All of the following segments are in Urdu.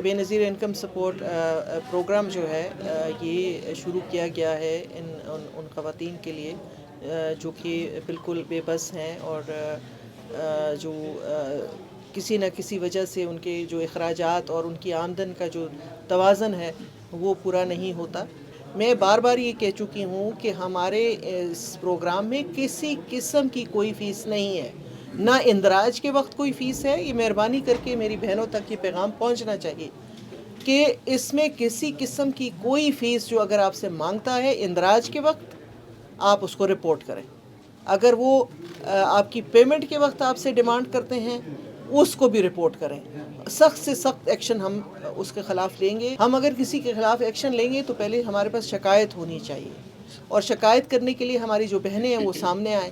بے نظیر انکم سپورٹ پروگرام جو ہے یہ شروع کیا گیا ہے ان خواتین کے لیے جو کہ بالکل بے بس ہیں اور جو کسی نہ کسی وجہ سے ان کے جو اخراجات اور ان کی آمدن کا جو توازن ہے وہ پورا نہیں ہوتا۔ میں بار بار یہ کہہ چکی ہوں کہ ہمارے اس پروگرام میں کسی قسم کی کوئی فیس نہیں ہے، نہ اندراج کے وقت کوئی فیس ہے۔ یہ مہربانی کر کے میری بہنوں تک یہ پیغام پہنچنا چاہیے کہ اس میں کسی قسم کی کوئی فیس جو اگر آپ سے مانگتا ہے اندراج کے وقت، آپ اس کو رپورٹ کریں۔ اگر وہ آپ کی پیمنٹ کے وقت آپ سے ڈیمانڈ کرتے ہیں اس کو بھی رپورٹ کریں۔ سخت سے سخت ایکشن ہم اس کے خلاف لیں گے۔ ہم اگر کسی کے خلاف ایکشن لیں گے تو پہلے ہمارے پاس شکایت ہونی چاہیے، اور شکایت کرنے کے لیے ہماری جو بہنیں ہیں وہ سامنے آئیں،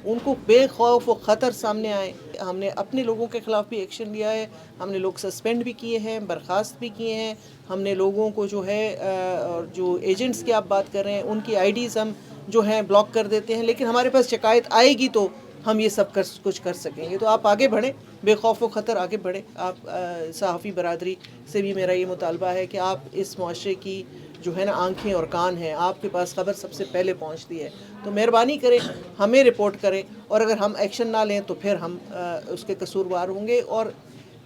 ان کو بے خوف و خطر سامنے آئیں۔ ہم نے اپنے لوگوں کے خلاف بھی ایکشن لیا ہے، ہم نے لوگ سسپینڈ بھی کیے ہیں، برخاست بھی کیے ہیں۔ ہم نے لوگوں کو جو ہے جو ایجنٹس کی آپ بات کر رہے ہیں ان کی آئی ڈیز ہم جو ہیں بلاک کر دیتے ہیں، لیکن ہمارے پاس شکایت آئے گی تو ہم یہ سب کچھ کر سکیں گے۔ تو آپ آگے بڑھیں، بے خوف و خطر آگے بڑھیں۔ آپ صحافی برادری سے بھی میرا یہ مطالبہ ہے کہ آپ اس معاشرے کی جو ہے نا آنکھیں اور کان ہیں، آپ کے پاس خبر سب سے پہلے پہنچتی ہے، تو مہربانی کریں ہمیں رپورٹ کریں، اور اگر ہم ایکشن نہ لیں تو پھر ہم اس کے قصوروار ہوں گے۔ اور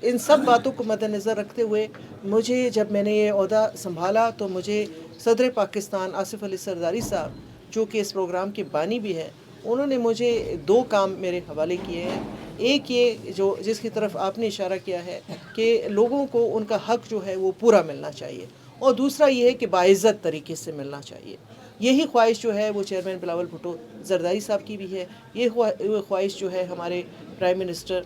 ان سب باتوں کو مد نظر رکھتے ہوئے مجھے جب میں نے یہ عہدہ سنبھالا تو مجھے صدر پاکستان آصف علی زرداری صاحب جو کہ اس پروگرام کے بانی بھی ہیں، انہوں نے مجھے 2 کام میرے حوالے کیے ہیں۔ ایک یہ جو جس کی طرف آپ نے اشارہ کیا ہے کہ لوگوں کو ان کا حق جو ہے وہ پورا ملنا چاہیے، اور دوسرا یہ ہے کہ باعزت طریقے سے ملنا چاہیے۔ یہی خواہش جو ہے وہ چیئرمین بلاول بھٹو زرداری صاحب کی بھی ہے، یہ خواہش جو ہے ہمارے پرائم منسٹر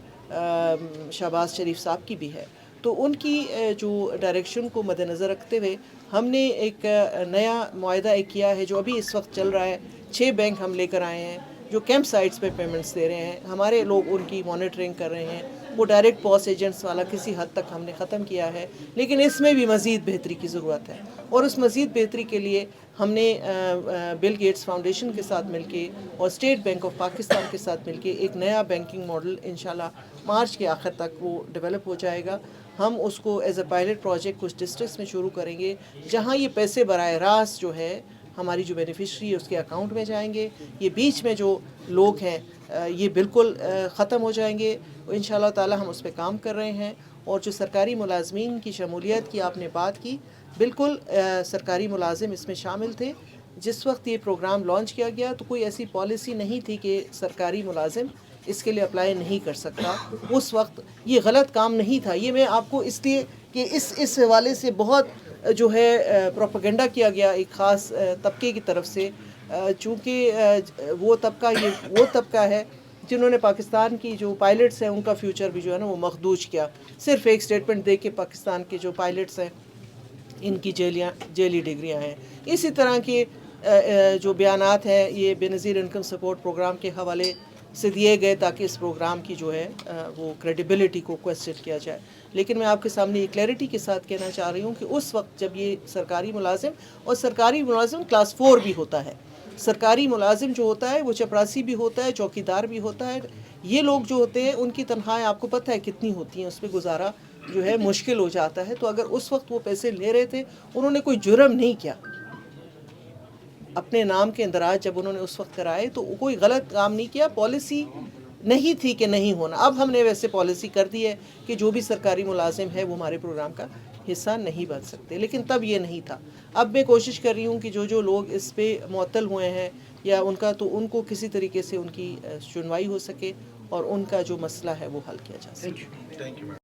شہباز شریف صاحب کی بھی ہے۔ تو ان کی جو ڈائریکشن کو مد نظر رکھتے ہوئے ہم نے ایک نیا معاہدہ کیا ہے جو ابھی اس وقت چل رہا ہے۔ 6 بینک ہم لے کر آئے ہیں جو کیمپ سائٹس پہ پیمنٹس دے رہے ہیں، ہمارے لوگ ان کی مانیٹرنگ کر رہے ہیں۔ وہ ڈائریکٹ پوس ایجنٹس والا کسی حد تک ہم نے ختم کیا ہے، لیکن اس میں بھی مزید بہتری کی ضرورت ہے، اور اس مزید بہتری کے لیے ہم نے بل گیٹس فاؤنڈیشن کے ساتھ مل کے اور اسٹیٹ بینک آف پاکستان کے ساتھ مل کے ایک نیا بینکنگ ماڈل انشاءاللہ مارچ کے آخر تک وہ ڈیولپ ہو جائے گا۔ ہم اس کو ایز اے پائلٹ پروجیکٹ کچھ ڈسٹرکٹس میں شروع کریں گے جہاں یہ پیسے براہ راست جو ہے ہماری جو بینیفیشری ہے اس کے اکاؤنٹ میں جائیں گے۔ یہ بیچ میں جو لوگ ہیں یہ بالکل ختم ہو جائیں گے، انشاءاللہ تعالی ہم اس پہ کام کر رہے ہیں۔ اور جو سرکاری ملازمین کی شمولیت کی آپ نے بات کی، بالکل سرکاری ملازم اس میں شامل تھے۔ جس وقت یہ پروگرام لانچ کیا گیا تو کوئی ایسی پالیسی نہیں تھی کہ سرکاری ملازم اس کے لیے اپلائی نہیں کر سکتا۔ اس وقت یہ غلط کام نہیں تھا، یہ میں آپ کو اس لیے کہ اس حوالے سے بہت جو ہے پروپیگنڈا کیا گیا ایک خاص طبقے کی طرف سے، چونکہ وہ طبقہ ہے جنہوں نے پاکستان کی جو پائلٹس ہیں ان کا فیوچر بھی جو ہے نا وہ مخدوش کیا، صرف ایک سٹیٹمنٹ دے کے پاکستان کے جو پائلٹس ہیں ان کی جیلی ڈگریاں ہیں۔ اسی طرح کے جو بیانات ہیں یہ بے نظیر انکم سپورٹ پروگرام کے حوالے سے دیے گئے تاکہ اس پروگرام کی جو ہے وہ کریڈیبلٹی کو کوسچن کیا جائے۔ لیکن میں آپ کے سامنے یہ کلیئرٹی کے ساتھ کہنا چاہ رہی ہوں کہ اس وقت جب یہ سرکاری ملازم، اور سرکاری ملازم کلاس 4 بھی ہوتا ہے، سرکاری ملازم جو ہوتا ہے وہ چپراسی بھی ہوتا ہے، چوکیدار بھی ہوتا ہے، یہ لوگ جو ہوتے ہیں ان کی تنخواہیں آپ کو پتہ ہے کتنی ہوتی ہیں، اس پہ گزارا جو ہے مشکل ہو جاتا ہے۔ تو اگر اس وقت وہ پیسے لے رہے تھے، انہوں نے کوئی جرم نہیں کیا، اپنے نام کے اندراج جب انہوں نے اس وقت کرائے تو کوئی غلط کام نہیں کیا، پالیسی نہیں تھی کہ نہیں ہونا۔ اب ہم نے ویسے پالیسی کر دی ہے کہ جو بھی سرکاری ملازم ہے وہ ہمارے پروگرام کا حصہ نہیں بن سکتے، لیکن تب یہ نہیں تھا۔ اب میں کوشش کر رہی ہوں کہ جو لوگ اس پہ معطل ہوئے ہیں یا ان کو کسی طریقے سے ان کی سنوائی ہو سکے اور ان کا جو مسئلہ ہے وہ حل کیا جا سکے۔